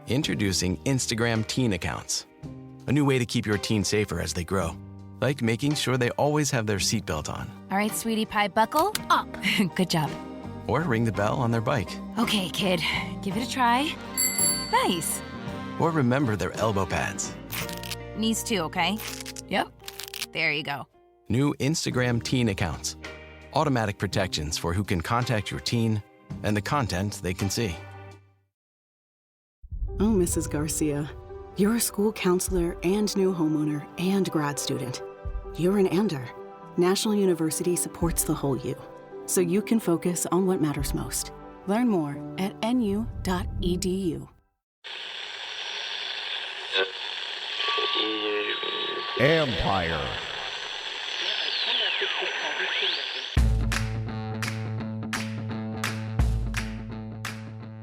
Introducing Instagram Teen Accounts, a new way to keep your teen safer as they grow, like making sure they always have their seatbelt on. All right, sweetie pie, buckle up. Good job. Or ring the bell on their bike. Okay, kid, give it a try. Nice. Or remember their elbow pads. Knees too, okay? Yep. There you go. New Instagram Teen Accounts. Automatic protections for who can contact your teen and the content they can see. Oh, Mrs. Garcia, you're a school counselor and new homeowner and grad student. You're an ANDER. National University supports the whole you, so you can focus on what matters most. Learn more at nu.edu. Empire.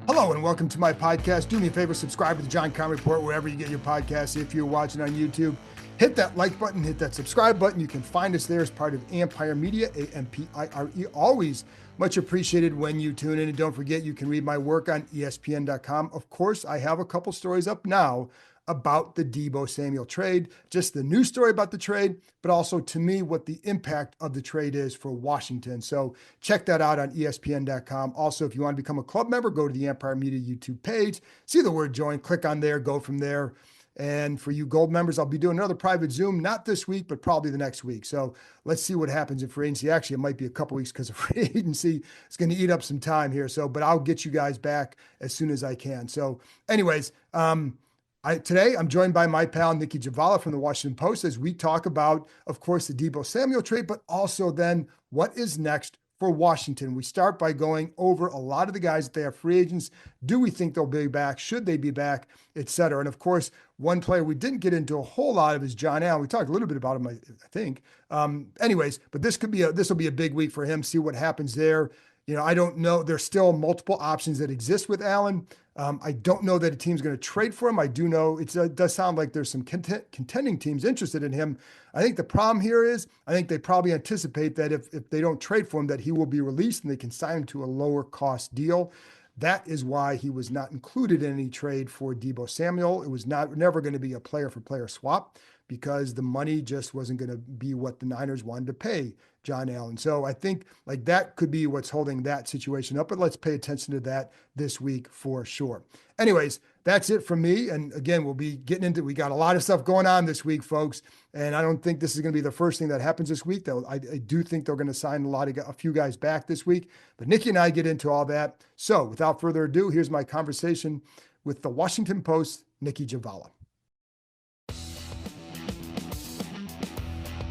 Hello and welcome to my podcast. Do me a favor, subscribe to the John Conn Report wherever you get your podcasts. If you're watching on YouTube, hit that like button, hit that subscribe button. You can find us there as part of Empire Media, A-M-P-I-R-E. Always much appreciated when you tune in. And don't forget, you can read my work on ESPN.com. Of course, I have a couple stories up now about the Deebo Samuel trade, just the news story about the trade, but also to me, what the impact of the trade is for Washington. So check that out on ESPN.com. Also, if you want to become a club member, go to the Empire Media YouTube page, see the word join, click on there, go from there. And for you gold members, I'll be doing another private Zoom, not this week, but probably the next week. So let's see what happens in free agency. Actually, it might be a couple weeks because of free agency. It's going to eat up some time here. So, but I'll get you guys back as soon as I can. So anyways, today I'm joined by my pal, Nicki Jhabvala from the Washington Post, as we talk about, of course, the Deebo Samuel trade, but also then what is next for Washington. We start by going over a lot of the guys that they have free agents. Do we think they'll be back? Should they be back, et cetera? And of course, one player we didn't get into a whole lot of is John Allen. We talked a little bit about him, I think. Anyways, but this will be a big week for him. See what happens there. You know, I don't know. There's still multiple options that exist with Allen. I don't know that a team's going to trade for him. I do know it does sound like there's some contending teams interested in him. I think the problem here is I think they probably anticipate that if they don't trade for him, that he will be released and they can sign him to a lower cost deal. That is why he was not included in any trade for Deebo Samuel. It was never going to be a player for player swap because the money just wasn't going to be what the Niners wanted to pay John Allen. So I think like that could be what's holding that situation up, but let's pay attention to that this week for sure. Anyways, that's it from me. And again, we'll be getting into, we got a lot of stuff going on this week, folks. And I don't think this is going to be the first thing that happens this week, though. I do think they're going to sign a few guys back this week, but Nicki and I get into all that. So without further ado, here's my conversation with the Washington Post, Nicki Jhabvala.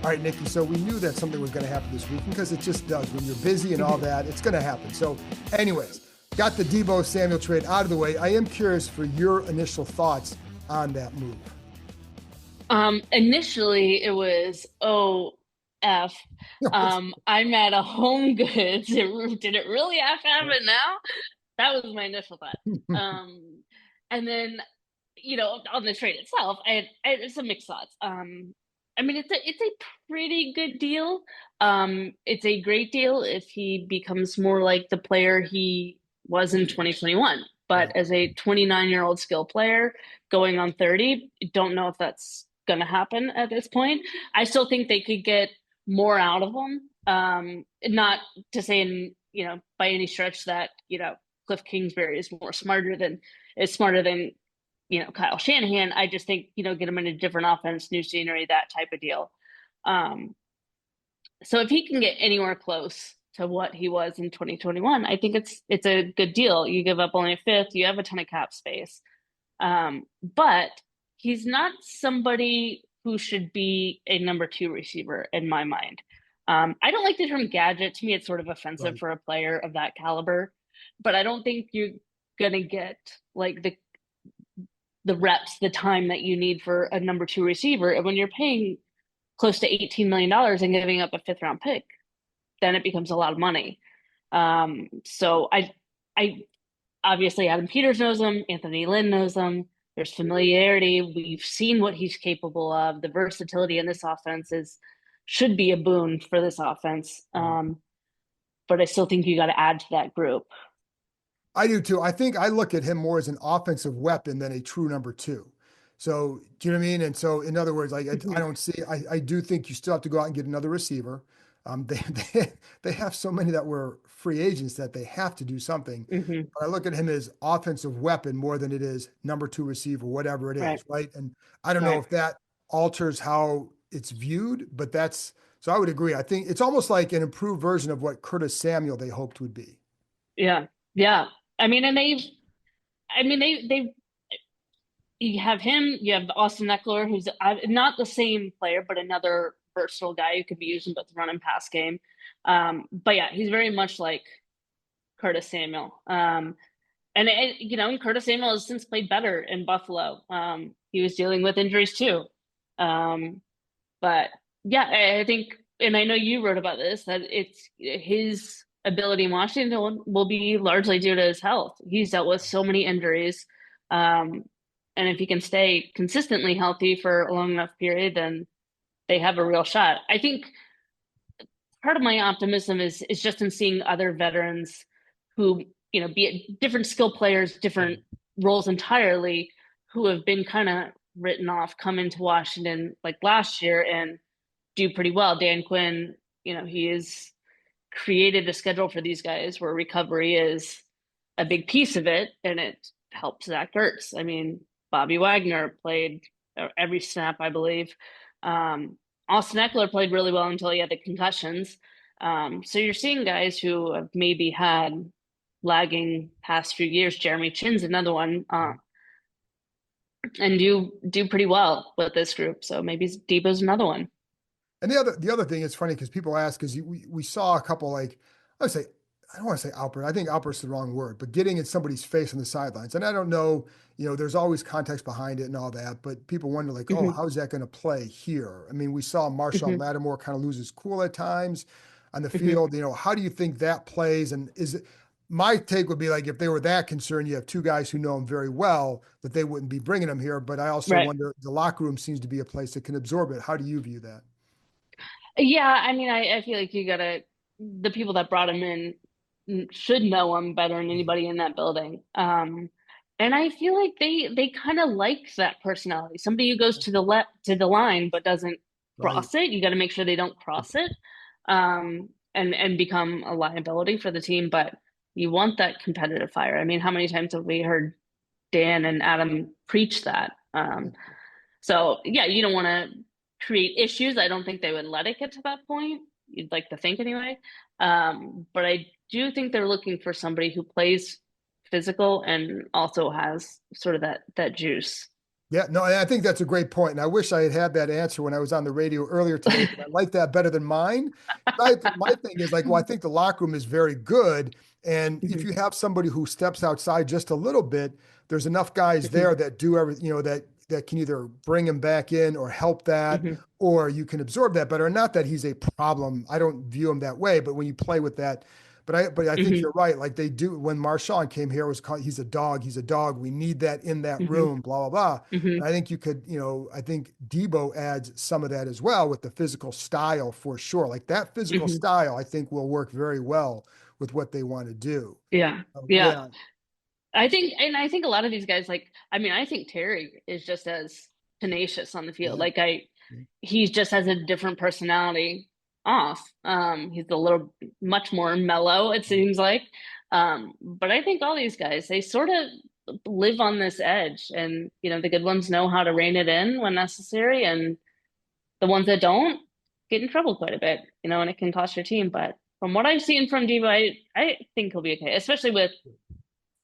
All right, Nicki, so we knew that something was going to happen this week because it just does. When you're busy and all that, it's going to happen. So anyways, got the Deebo Samuel trade out of the way. I am curious for your initial thoughts on that move. Initially, it was, I'm at a Home Goods. Did it really have to happen now? That was my initial thought. And then, you know, on the trade itself, I had some mixed thoughts. I mean, it's a pretty good deal. It's a great deal if he becomes more like the player he was in 2021. But as a 29-year-old skill player going on 30, don't know if that's going to happen at this point. I still think they could get more out of him. Not to say, by any stretch that, Cliff Kingsbury is smarter than Kyle Shanahan. I just think, get him in a different offense, new scenery, that type of deal. So if he can get anywhere close to what he was in 2021, I think it's a good deal. You give up only a fifth, you have a ton of cap space. But he's not somebody who should be a number 2 receiver in my mind. I don't like the term gadget. To me, it's sort of offensive for a player of that caliber, but I don't think you're going to get like the reps, the time that you need for a number 2 receiver. And when you're paying close to $18 million and giving up a 5th round pick, then it becomes a lot of money. So I obviously Adam Peters knows him. Anthony Lynn knows him. There's familiarity. We've seen what he's capable of. The versatility in this offense should be a boon for this offense. But I still think you got to add to that group. I do too. I think I look at him more as an offensive weapon than a true number two. So do you know what I mean? And so in other words, like I Mhm. don't see. I do think you still have to go out and get another receiver. They have so many that were free agents that they have to do something. Mhm. But I look at him as offensive weapon more than it is number two receiver, whatever it Right. is, right? And I don't know Right. if that alters how it's viewed, but that's so I would agree. I think it's almost like an improved version of what Curtis Samuel they hoped would be. Yeah. Yeah. I mean, and they've you have him, you have Austin Eckler, who's not the same player, but another versatile guy who could be used in both the run and pass game. But yeah, he's very much like Curtis Samuel. And Curtis Samuel has since played better in Buffalo. He was dealing with injuries too. Um, but yeah, I think, and I know you wrote about this, that it's his ability in Washington will be largely due to his health. He's dealt with so many injuries. Um, and if he can stay consistently healthy for a long enough period, then they have a real shot. I think part of my optimism is just in seeing other veterans who, be it different skill players, different roles entirely, who have been kind of written off, come into Washington like last year and do pretty well. Dan Quinn, he has created a schedule for these guys where recovery is a big piece of it, and it helps Zach Ertz. I mean, Bobby Wagner played every snap, I believe. Austin Eckler played really well until he had the concussions. So you're seeing guys who have maybe had lagging past few years. Jeremy Chin's another one, and do pretty well with this group. So maybe Deebo's another one. And the other thing is funny because people ask because we saw a couple like I would say I don't want to say outburst. I think outburst is the wrong word, but getting in somebody's face on the sidelines. And I don't know, there's always context behind it and all that, but people wonder like, oh, Hmm. how's that going to play here? I mean, we saw Marshawn Hmm. Lattimore kind of lose his cool at times on the Hmm. field. How do you think that plays? And is it my take would be like if they were that concerned, you have two guys who know him very well that they wouldn't be bringing him here. But I also Right. wonder the locker room seems to be a place that can absorb it. How do you view that? Yeah, I mean, I feel like the people that brought him in should know him better than anybody in that building. And I feel like they kind of like that personality. Somebody who goes to the line but doesn't Right. cross it. You got to make sure they don't cross it, and become a liability for the team. But you want that competitive fire. I mean, how many times have we heard Dan and Adam preach that? So yeah, you don't want to create issues. I don't think they would let it get to that point. You'd like to think anyway. But I do think they're looking for somebody who plays physical and also has sort of that juice. Yeah, no, and I think that's a great point. And I wish I had had that answer when I was on the radio earlier today, but I like that better than mine. My thing is like, well, I think the locker room is very good. And if Mhm. you have somebody who steps outside just a little bit, there's enough guys Mhm. there that do everything, that can either bring him back in or help that, Mhm. or you can absorb that better. And not that he's a problem. I don't view him that way, but when you play with that, but I think Mhm. you're right. Like they do when Marshawn came here, it was called he's a dog, he's a dog. We need that in that Mhm. room, blah, blah, blah. Mhm. And I think you could, I think Deebo adds some of that as well with the physical style for sure. Like that physical Mhm. style, I think will work very well with what they want to do. Yeah. Yeah. Yeah, I think a lot of these guys, like, I mean, I think Terry is just as tenacious on the field. yeah, He just has a different personality off. He's a little much more mellow, it seems like. But I think all these guys, they sort of live on this edge, and the good ones know how to rein it in when necessary, and the ones that don't get in trouble quite a bit, and it can cost your team. But from what I've seen from Deebo, I think he'll be okay, especially with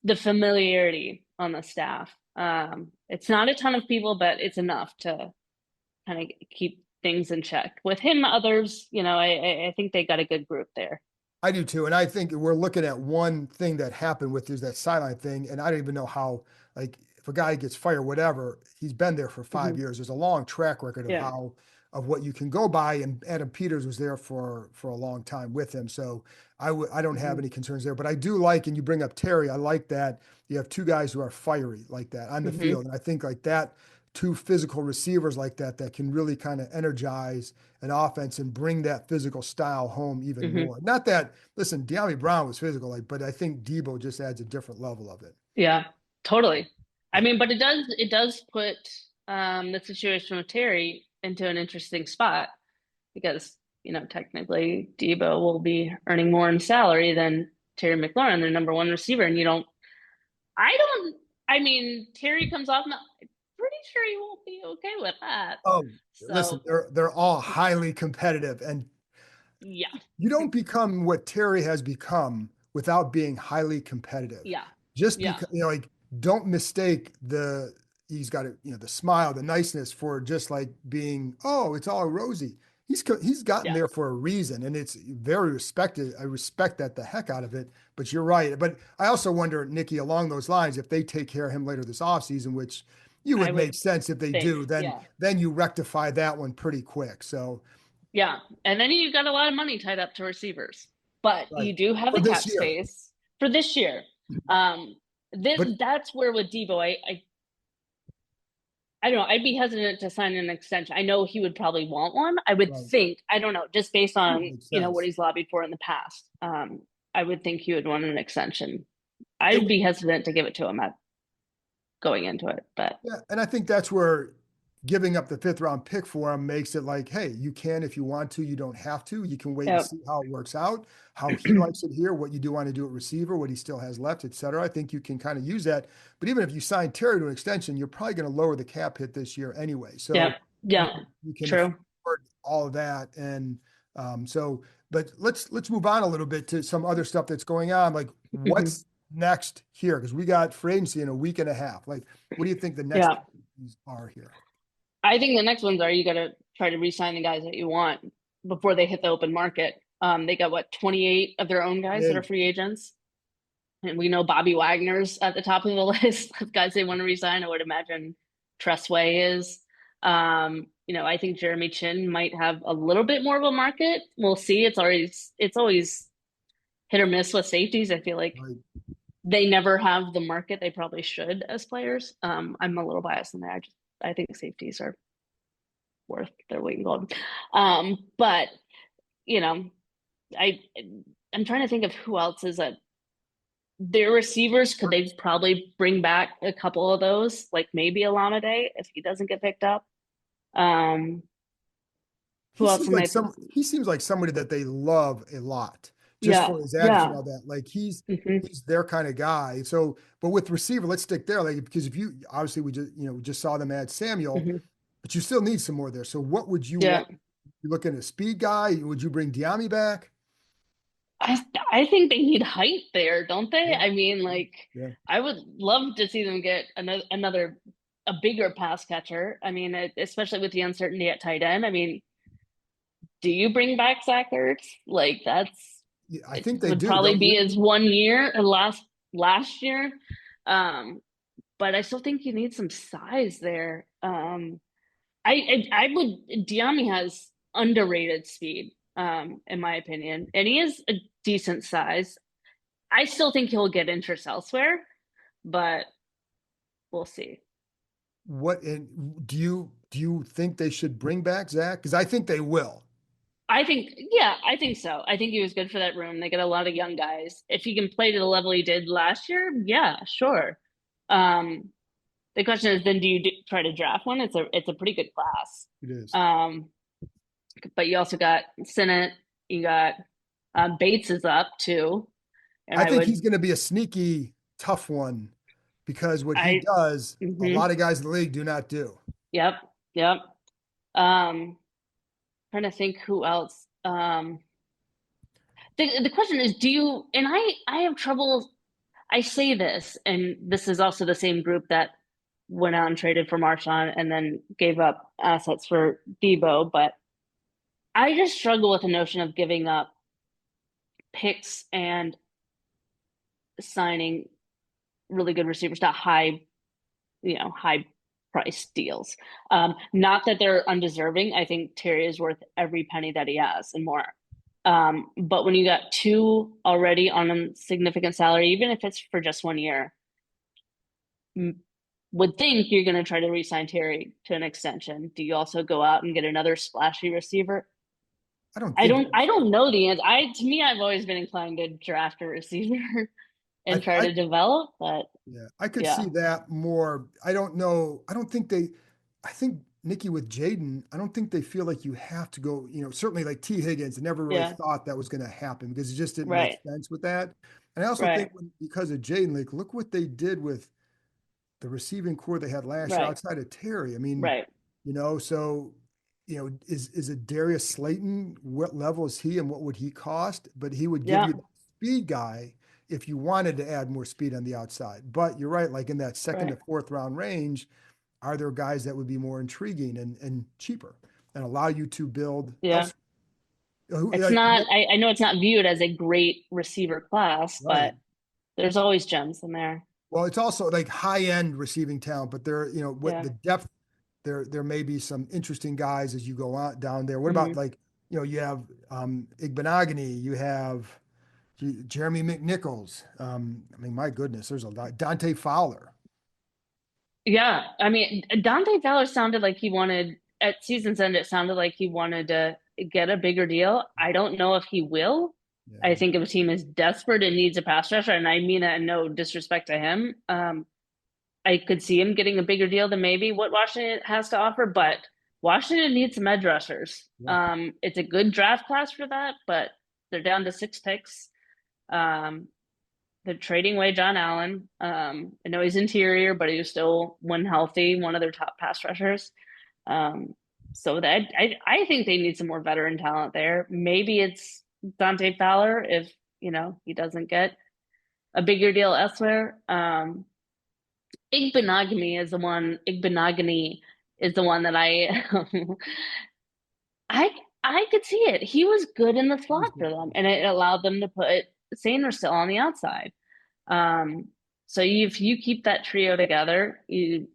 the familiarity on the staff. It's not a ton of people, but it's enough to kind of keep things in check. With him, others, I think they got a good group there. I do too. And I think we're looking at one thing that happened with is that sideline thing. And I don't even know how, like, if a guy gets fired, whatever, he's been there for 5 years. There's a long track record of Yeah. of what you can go by. And Adam Peters was there for a long time with him. So I don't have Hmm. any concerns there. But I do like, and you bring up Terry, I like that you have two guys who are fiery like that on the Hmm. field. And I think like that two physical receivers like that can really kind of energize an offense and bring that physical style home even more. Not that, listen, De'Ami Brown was physical, but I think Deebo just adds a different level of it. Yeah, totally. I mean, but it does put the situation with Terry into an interesting spot because, technically Deebo will be earning more in salary than Terry McLaurin, their number one receiver. And I mean, Terry comes off, I'm pretty sure he won't be okay with that. Oh, listen, So, they're all highly competitive, and yeah, you don't become what Terry has become without being highly competitive. yeah, Just yeah, because, like, don't mistake he's got the smile, the niceness for just like being, oh, it's all rosy. He's gotten yeah, there for a reason, and it's very respected. I respect that the heck out of it. But you're right. But I also wonder, Nikki, along those lines, if they take care of him later this offseason, which you I would would make sense if they think, do, then yeah, you rectify that one pretty quick. So yeah. And then you got a lot of money tied up to receivers, but right you do have for the this cap year. space for this year. Um, But that's where with Deebo, I don't know. I'd be hesitant to sign an extension. I know he would probably want one. I would right, think, I don't know, just based that on, makes what sense. he's lobbied for in the past. I would think he would want an extension. It, I'd be hesitant to give it to him at going into it, but Yeah, and I think that's where giving up the fifth round pick for him makes it like, hey, you can if you want to, you don't have to. You can wait and yeah, see how it works out, how he likes it here, what you do want to do at receiver, what he still has left, et cetera. I think you can kind of use that. But even if you sign Terry to an extension, you're probably going to lower the cap hit this year anyway. yeah, So yeah, you can true. afford all of that. And but let's move on a little bit to some other stuff that's going on. Like Mhm. what's next here? Because we got free agency in a week and a half. Like, what do you think the next Yeah. are here? I think the next ones are you got to try to re-sign the guys that you want before they hit the open market. They got what 28 of their own guys that are Big. free agents, and we know Bobby Wagner's at the top of the list of guys they want to resign. I would imagine Tressway is. I think Jeremy Chin might have a little bit more of a market. We'll see. It's always hit or miss with safeties. I feel like Right. they never have the market they probably should as players. I'm a little biased in there. I think safeties are worth their weight in gold. But you know, I I'm trying to think of who else is a their receivers. Could they probably bring back a couple of those, like maybe Alameda if he doesn't get picked up? Um, He who else seems am like I? somebody that they love a lot just Yeah, for his attitude and yeah, all that. Like hmm he's their kind of guy. So, but with receiver, let's stick there. Like because if you obviously we just saw them add Samuel, hmm but you still need some more there. So what would you yeah. want? You looking at a speed guy? Would you bring Diami back? I think they need height there, don't they? Yeah, I mean, like, yeah. I would love to see them get another a bigger pass catcher. I mean, especially with the uncertainty at tight end. I mean, do you bring back Zach Ertz? Like, Yeah, I it think they would do, probably don't be you? his 1 year last year. But I still think you need some size there. I would Diami has underrated speed, in my opinion, and he is a decent size. I still think he'll get interest elsewhere, but we'll see. What and do you think they should bring back Zach? Because I think they will. I think so. I think he was good for that room. They get a lot of young guys. If he can play to the level he did last year, yeah, sure. Um, the question is, then do you try to draft one? It's a pretty good class. It is. Um, but you also got Sinnott, you got Bates is up too, and I I think would he's going to be a sneaky tough one because what he I does, a mhm. lot of guys in the league do not do. Yep, yep. Um, trying to think who else. The question is, do you? And I have trouble. I say this, and this is also the same group that went out and traded for Marshawn and then gave up assets for Deebo, but I just struggle with the notion of giving up picks and signing really good receivers to high price deals. Not that they're undeserving. I think Terry is worth every penny that he has and more. But when you got two already on a significant salary, even if it's for just 1 year, would think you're going to try to re-sign Terry to an extension. Do you also go out and get another splashy receiver? I don't I think don't I don't know the answer. To me, I've always been inclined to draft a receiver and try I to develop, but yeah, I could yeah. see that more. I don't know. I don't think they, I think Nikki with Jaden, I don't think they feel like you have to go, certainly like T. Higgins, I never really Yeah. thought that was going to happen because it just didn't make Right. sense with that. And I also think Right. because of Jaden, like, look what they did with the receiving core they had last year Right. outside of Terry. I mean, Right. so, is it Darius Slayton? What level is he and what would he cost? But he would give Yeah. you the speed guy if you wanted to add more speed on the outside. But you're right, like in that second to Right. fourth round range, are there guys that would be more intriguing and cheaper and allow you to build Yeah. elsewhere? It's not, I know it's not viewed as a great receiver class, Right. but there's always gems in there. Well, it's also like high end receiving talent, but there, what Yeah. the depth there may be some interesting guys as you go on down there. What about Hmm. like, you have Igbenogany, you have Jeremy McNichols. I mean, my goodness, there's a lot. Dante Fowler. Yeah. I mean, Dante Fowler sounded like he wanted, at season's end, it sounded like he wanted to get a bigger deal. I don't know if he will. I Yeah. think if a team is desperate and needs a pass rusher, and I mean that in no disrespect to him, I could see him getting a bigger deal than maybe what Washington has to offer, but Washington needs some edge rushers. Yeah. It's a good draft class for that, but they're down to 6 picks. Um, they're trading away John Allen. I know he's interior, but he was still, when healthy, one of their top pass rushers. Um, so that I think they need some more veteran talent there. Maybe it's Dante Fowler if he doesn't get a bigger deal elsewhere. Igbenogany is the one that I I could see it. He was good in the He was slot good. for them, and it allowed them to put Sanders still on the outside. Um, so if you keep that trio together, I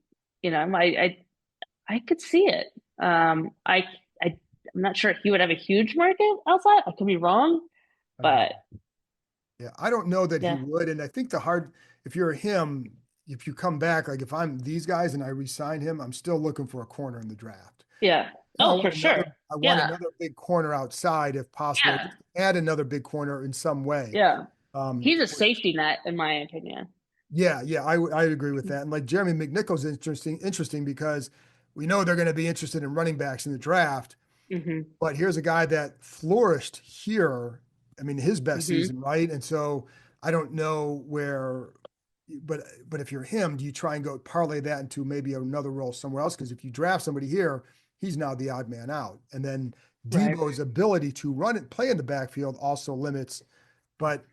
could see it. I'm not sure he would have a huge market outside. I could be wrong, I don't but know. Yeah, I don't know that he yeah, would. And I think if you're him, if you come back, like if I'm these guys and I re-sign him, I'm still looking for a corner in the draft. yeah. I Oh, want for another, sure. I want Yeah, another big corner outside if possible. yeah, Just add another big corner in some way. yeah. Um, He's a safety net, in my opinion. yeah, I agree with that. And like Jeremy McNichols is interesting because we know they're going to be interested in running backs in the draft. Hmm. But here's a guy that flourished here. I mean, his best Hmm. season, right? And so I don't know where, but if you're him, do you try and go parlay that into maybe another role somewhere else? Because if you draft somebody here, he's now the odd man out. And then Right. Deebo's ability to run it, play in the backfield also limits. But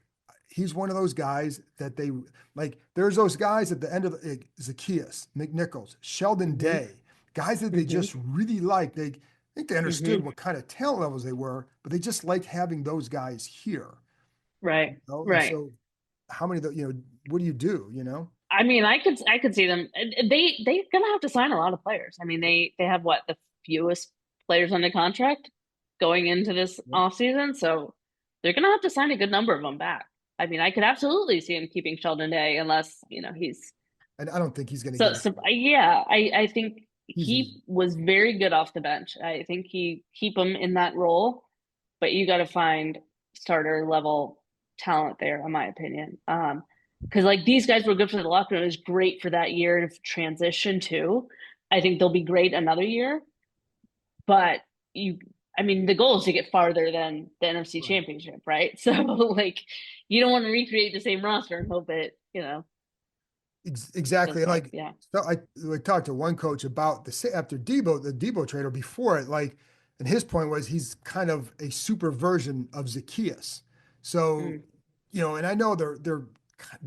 he's one of those guys that they like. There's those guys at the end of Zacchaeus, McNichols, Sheldon Hmm. Day, guys that they Hmm. just really like. I think they understood Hmm. what kind of talent levels they were, but they just liked having those guys here. Right. And Right. so how many, what do you do, I mean, I could see them. They're gonna have to sign a lot of players. I mean, they have what, the fewest players under contract going into this Yep. offseason, so they're gonna have to sign a good number of them back. I mean, I could absolutely see him keeping Sheldon Day unless he's And I don't think he's going to so, get it. so. Yeah, I think He's easy. he was very good off the bench. I think he keep him in that role, but you got to find starter level talent there, in my opinion. Because like these guys were good for the locker room, it was great for that year to transition to. I think they'll be great another year, but I mean, the goal is to get farther than the NFC Right. Championship, right? So like, you don't want to recreate the same roster and hope it Exactly. doesn't work. Like, Yeah. so I talked to one coach about after the Debo trade or before it, like, and his point was he's kind of a super version of Zacchaeus. So, Mm. and I know they're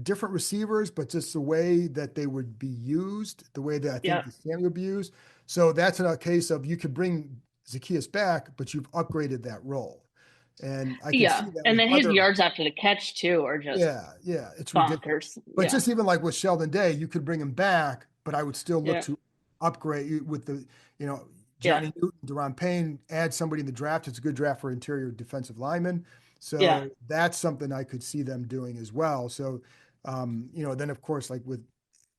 different receivers, but just the way that they would be used, the way that I think Yeah. the Samuel would be used. So that's in a case of you could bring Zacchaeus back, but you've upgraded that role. And I could see Yeah. that And with then his other, yards after the catch too are just yeah, it's ridiculous. bonkers. But Yeah. just even like with Sheldon Day, you could bring him back, but I would still look Yeah. to upgrade with the, you know, Yeah. Johnny Newton, Deron Payne, add somebody in the draft. It's a good draft for interior defensive linemen. Yeah. So that's something I could see them doing as well. So, then of course, like with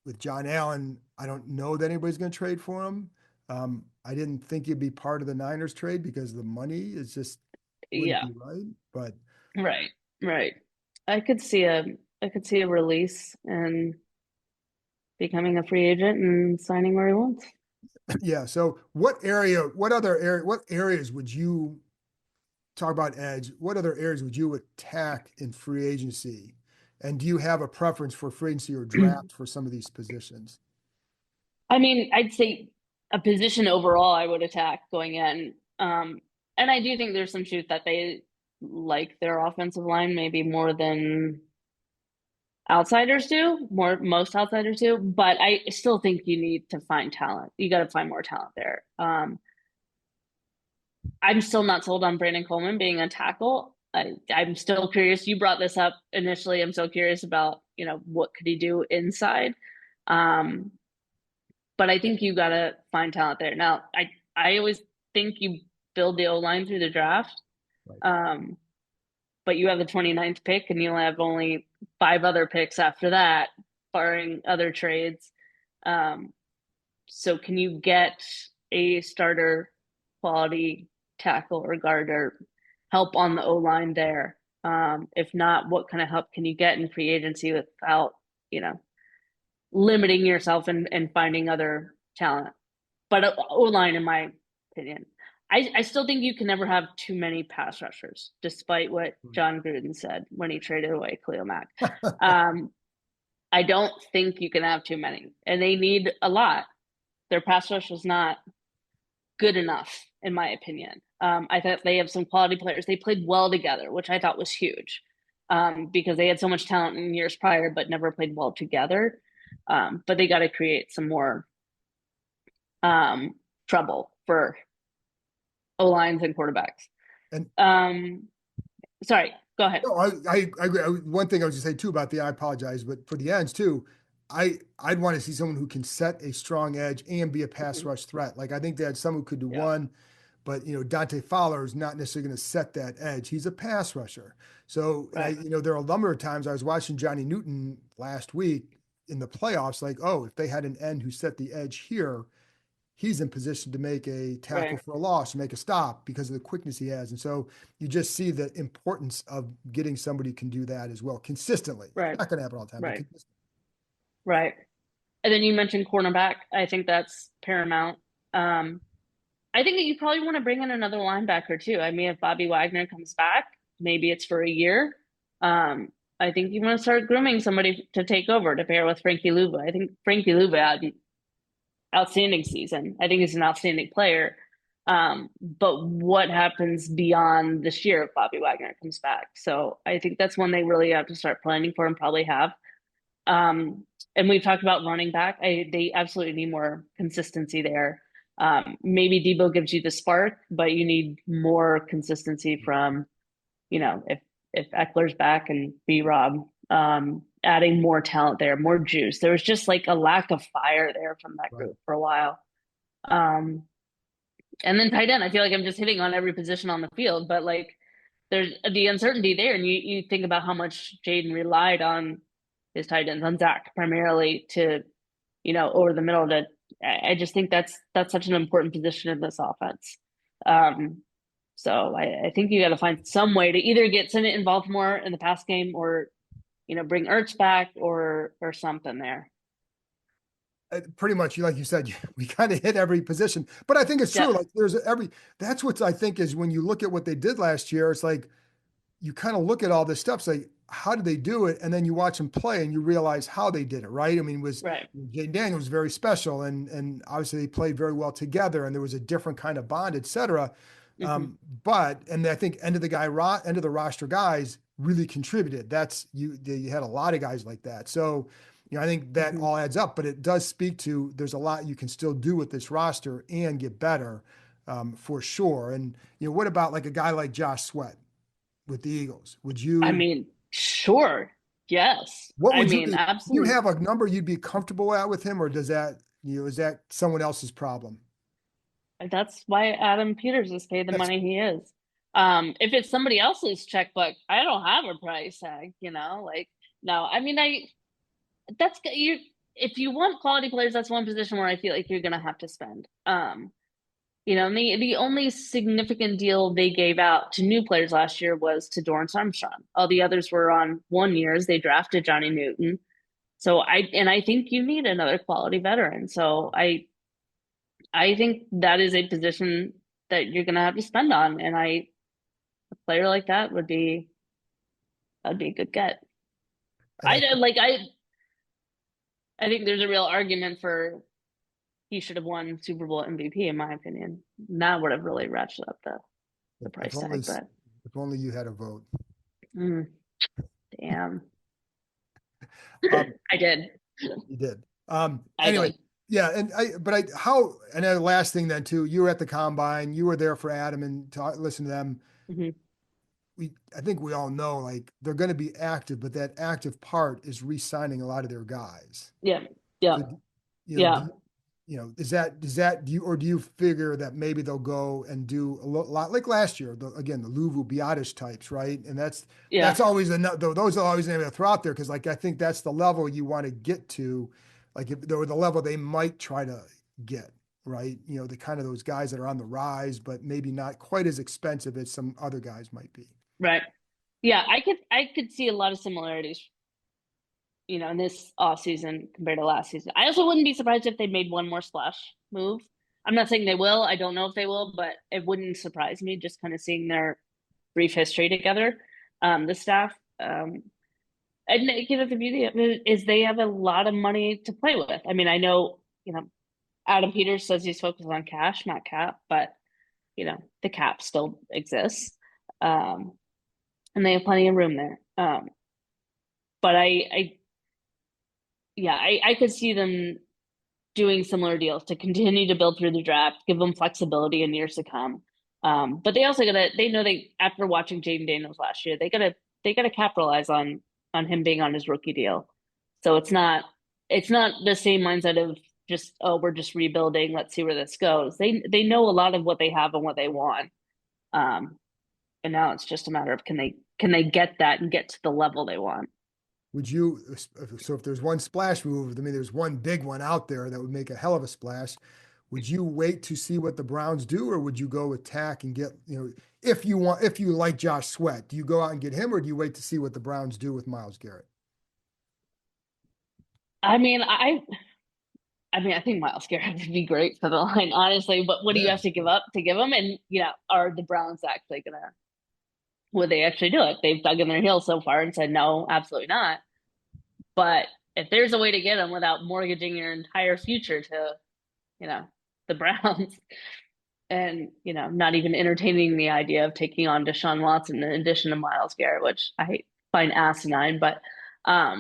with John Allen, I don't know that anybody's going to trade for him. I didn't think he'd be part of the Niners trade because the money is just wouldn't Yeah, be right. But right, right. I could see a I could see a release and becoming a free agent and signing where he wants. yeah. So what areas would you talk about edge? What other areas would you attack in free agency? And do you have a preference for free agency or draft for some of these positions? I mean, I'd say a position overall I would attack going in. And I do think there's some truth that they like their offensive line maybe more than outsiders do, more most outsiders do, but I still think you need to find talent. You got to find more talent there. I'm still not sold on Brandon Coleman being a tackle. I'm still curious. You brought this up initially. I'm so curious about, what could he do inside? Um, but I think you got to find talent there. Now, I always think you build the O line through the draft. Right. But you have the 29th pick and you'll have only 5 other picks after that, barring other trades. So can you get a starter quality tackle or guard or help on the O line there? If not, what kind of help can you get in free agency without, limiting yourself and finding other talent? But O line, in my opinion, I still think you can never have too many pass rushers, despite what John Gruden said when he traded away Khalil Mack. I don't think you can have too many, and they need a lot. Their pass rush was not good enough, in my opinion. I thought they have some quality players. They played well together, which I thought was huge, because they had so much talent in years prior, but never played well together. But they got to create some more trouble for O lines and quarterbacks. And Sorry, go ahead. no, I agree. One thing I was just say too about I apologize, but for the ends too, I'd want to see someone who can set a strong edge and be a pass rush threat. Like I think they had someone who could do one, but Dante Fowler is not necessarily going to set that edge. He's a pass rusher. So Right. there are a number of times I was watching Johnny Newton last week in the playoffs, like, oh, if they had an end who set the edge here, he's in position to make a tackle Right. for a loss, to make a stop because of the quickness he has. And so you just see the importance of getting somebody who can do that as well consistently. Right. Not going to happen all the time, but Right. consistently. Right. And then you mentioned cornerback. I think that's paramount. I think that you probably want to bring in another linebacker too. I mean, if Bobby Wagner comes back, maybe it's for a year. I think you want to start grooming somebody to take over to pair with Frankie Luva. I think Frankie Luva had an outstanding season. I think he's an outstanding player. But what happens beyond this year if Bobby Wagner comes back? So I think that's one they really have to start planning for and probably have. And we've talked about running back. They absolutely need more consistency there. Maybe Deebo gives you the spark, but you need more consistency from, if Eckler's back and B Rob, adding more talent there, more juice. There was just like a lack of fire there from that group for a while. And then tight end, I feel like I'm just hitting on every position on the field, but like there's the uncertainty there. And you think about how much Jaden relied on his tight ends, on Zach primarily to, over the middle to, I just think that's such an important position in this offense. So I think you got to find some way to either get Sinnott involved more in the pass game or, bring Ertz back or something there. Pretty much, like you said, we kind of hit every position, but I think it's true. Like that's what I think is when you look at what they did last year, it's like, you kind of look at all this stuff, say, how did they do it? And then you watch them play and you realize how they did it, right? I mean, Jaden Daniels was very special and obviously they played very well together and there was a different kind of bond, et cetera. And I think end of the roster guys really contributed. You had a lot of guys like that. So, I think that all adds up, but it does speak to, there's a lot you can still do with this roster and get better, for sure. And, what about like a guy like Josh Sweat with the Eagles? Would you? I mean, sure. Yes. What would absolutely. You have a number you'd be comfortable at with him, or does that, is that someone else's problem? That's why Adam Peters is paid the money he is. If it's somebody else's checkbook, I don't have a price tag, like, no, I mean, if you want quality players, that's one position where I feel like you're going to have to spend. And the only significant deal they gave out to new players last year was to Dorrance Armstrong. All the others were on 1 years. They drafted Johnny Newton. So I think you need another quality veteran. So I think that is a position that you're going to have to spend on. And a player like that that'd be a good get. I think there's a real argument for he should have won Super Bowl MVP, in my opinion. That would have really ratcheted up the price tag. But if only you had a vote. Damn. I did. You did. Anyway. Yeah. And the last thing then too, you were at the combine, you were there for Adam and listen to them. I think we all know, like, they're going to be active, but that active part is re-signing a lot of their guys. Yeah. So, do you figure that maybe they'll go and do a lot like last year, the Luvu Biadish types, right? And that's always those are always going to throw out there. Cause like, I think that's the level you want to get to, like if there were the level they might try to get, right? The kind of those guys that are on the rise, but maybe not quite as expensive as some other guys might be. Right. Yeah. I could see a lot of similarities, in this off season compared to last season. I also wouldn't be surprised if they made one more splash move. I'm not saying they will. I don't know if they will, but it wouldn't surprise me just kind of seeing their brief history together, the staff. And the beauty of it is they have a lot of money to play with. I mean, I know, Adam Peters says he's focused on cash, not cap, but the cap still exists. And they have plenty of room there. But I could see them doing similar deals to continue to build through the draft, give them flexibility in years to come. But they also after watching Jaden Daniels last year, they gotta capitalize on him being on his rookie deal. So it's not the same mindset of just, we're just rebuilding, let's see where this goes. They know a lot of what they have and what they want. And now it's just a matter of can they get that and get to the level they want. So if there's one splash move, I mean, there's one big one out there that would make a hell of a splash. Would you wait to see what the Browns do, or would you go attack and get, if you like Josh Sweat, do you go out and get him, or do you wait to see what the Browns do with Myles Garrett? I mean, I think Myles Garrett would be great for the line, honestly, but what do you have to give up to give him? And, are the Browns actually would they actually do it? They've dug in their heels so far and said, no, absolutely not. But if there's a way to get him without mortgaging your entire future to, the Browns and, not even entertaining the idea of taking on Deshaun Watson in addition to Myles Garrett, which I find asinine, but, I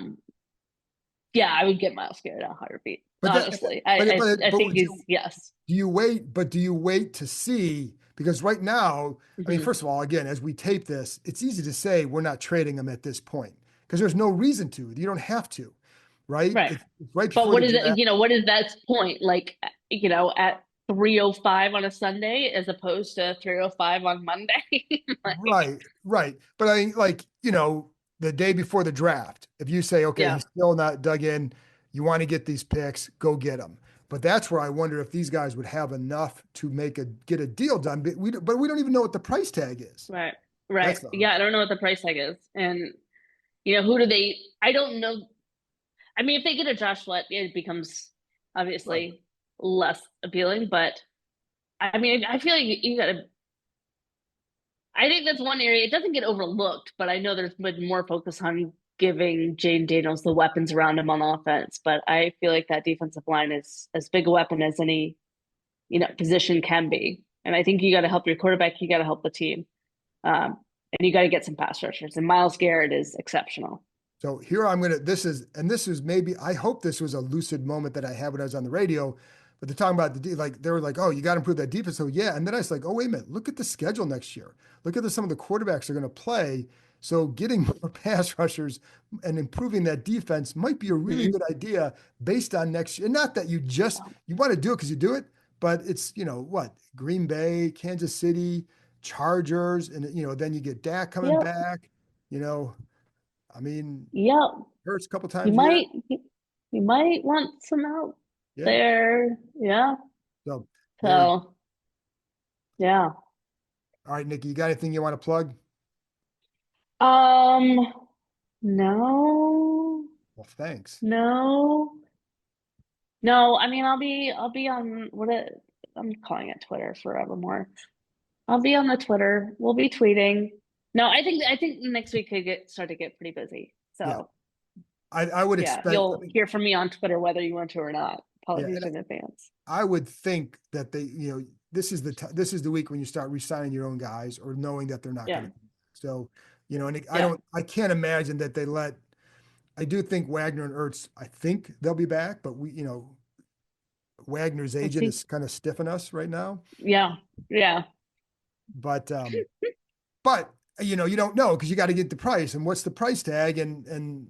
would get Myles Garrett a heartbeat. Honestly, I think yes. Do you wait to see? Because right now, I mean, first of all, again, as we tape this, it's easy to say we're not trading him at this point because there's no reason to. You don't have to, right? Right. It's right. But what is it? What is that point? Like, at 3:05 on a Sunday as opposed to 3:05 on Monday. Right. But I mean, the day before the draft, if you say, okay, he's still not dug in, you want to get these picks, go get them. But that's where I wonder if these guys would have enough to get a deal done. But we don't even know what the price tag is. Right. Yeah, I don't know what the price tag is. And, who do they – I don't know. I mean, if they get a Josh Sweat, it becomes obviously less appealing. But, I mean, I feel like you got to – I think that's one area. It doesn't get overlooked, but I know there's been more focus on giving Jaden Daniels the weapons around him on offense. But I feel like that defensive line is as big a weapon as any, position can be. And I think you got to help your quarterback. You got to help the team. And you got to get some pass rushers. And Myles Garrett is exceptional. So here this is maybe, I hope this was a lucid moment that I had when I was on the radio, but they're talking about they were like, oh, you got to improve that defense. So yeah. And then I was like, oh, wait a minute, look at the schedule next year. Look at some of the quarterbacks they're going to play. So getting more pass rushers and improving that defense might be a really good idea based on next year. And not that you want to do it because you do it, but it's, Green Bay, Kansas City, Chargers, and, then you get Dak coming back, I mean, Hurts a couple times. You might want some out there. Yeah. So, So, yeah. all right, Nikki, you got anything you want to plug? No, Well, thanks. no, I mean, I'll be on I'm calling it Twitter forevermore. I'll be on the Twitter. We'll be tweeting. No, I think next week could start to get pretty busy. Yeah, So I would yeah, expect. you'll hear from me on Twitter whether you want to or not. Yeah, Apologies in advance. I would think that this is this is the week when you start re-signing your own guys or knowing that they're not Yeah. going to. So, and Yeah. I can't imagine that they let. I do think Wagner and Ertz, I think they'll be back, but Wagner's agent is kind of stiffing us right now. Yeah. Yeah. But you don't know because you got to get the price and what's the price tag and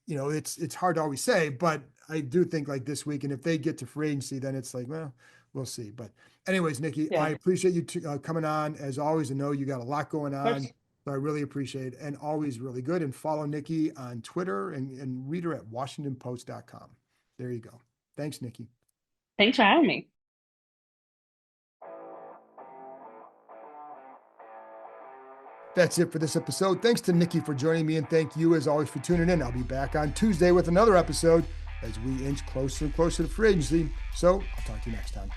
it's hard to always say, but I do think like this week, and if they get to free agency, then it's like, well, we'll see. But anyways, Nikki, Yeah. I appreciate you coming on as always. I know you got a lot going on, so I really appreciate it, and always really good. And follow Nikki on Twitter and read her at WashingtonPost.com. There you go. Thanks, Nikki. Thanks for having me. That's it for this episode. Thanks to Nikki for joining me, and thank you as always for tuning in. I'll be back on Tuesday with another episode as we inch closer and closer to free agency. So I'll talk to you next time.